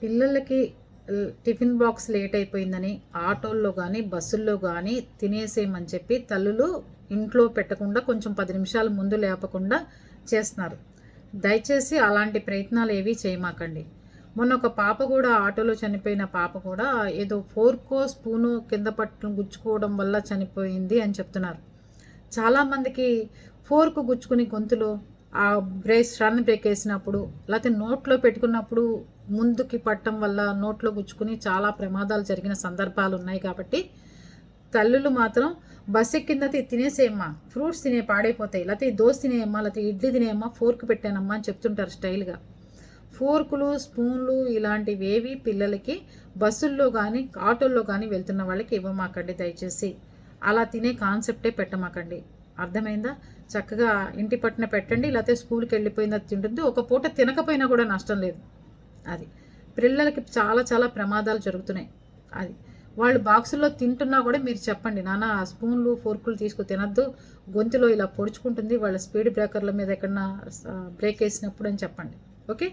పిల్లలకి tiffin box late అయిపోయిందని ఆటోల్లో కానీ బస్సుల్లో కానీ తినేసేయమని చెప్పి తల్లులు ఇంట్లో పెట్టకుండా కొంచెం 10 నిమిషాల ముందు లేపకుండా చేస్తున్నారు. దయచేసి అలాంటి ప్రయత్నాలు ఏవి చేయమాకండి. మొన్న ఒక పాప కూడా ఆటోలో చనిపోయిన పాప కూడా ఏదో ఫోర్కో స్పూను కింద పట్టు గుచ్చుకోవడం వల్ల చనిపోయింది అని చెప్తున్నారు. చాలామందికి ఫోర్క్ గుచ్చుకుని గొంతులో ఆ సడన్ బ్రేక్ వేసినప్పుడు లేకపోతే నోట్లో పెట్టుకున్నప్పుడు ముందుకి పట్టడం వల్ల నోట్లో గుచ్చుకుని చాలా ప్రమాదాలు జరిగిన సందర్భాలు ఉన్నాయి. కాబట్టి తల్లులు మాత్రం బస్ ఎక్కింద తినేసేయమ్మా, ఫ్రూట్స్ తినే పాడైపోతాయి, లేకపోతే దోశ తినేయమ్మా, లేకపోతే ఇడ్లీ తినేయమ్మా, ఫోర్క్ పెట్టానమ్మా అని చెప్తుంటారు స్టైల్గా. ఫోర్కులు స్పూన్లు ఇలాంటివి ఏవి పిల్లలకి బస్సుల్లో కానీ ఆటోల్లో కానీ వెళ్తున్న వాళ్ళకి ఇవ్వమాకండి దయచేసి. అలా తినే కాన్సెప్టే పెట్టమాకండి. అర్థమైందా? చక్కగా ఇంటి పట్టున పెట్టండి, లేకపోతే స్కూల్కి వెళ్ళిపోయిందా తింటుంది. ఒక పూట తినకపోయినా కూడా నష్టం లేదు. అది పిల్లలకి చాలా చాలా ప్రమాదాలు జరుగుతున్నాయి. అది వాళ్ళు బాక్సుల్లో తింటున్నా కూడా మీరు చెప్పండి, నాన్న స్పూన్లు ఫోర్కులు తీసుకు తినద్దు, గొంతులో ఇలా పొడుచుకుంటుంది, వాళ్ళ స్పీడ్ బ్రేకర్ల మీద ఎక్కడన్నా బ్రేక్ వేసినప్పుడు అని చెప్పండి. ఓకే.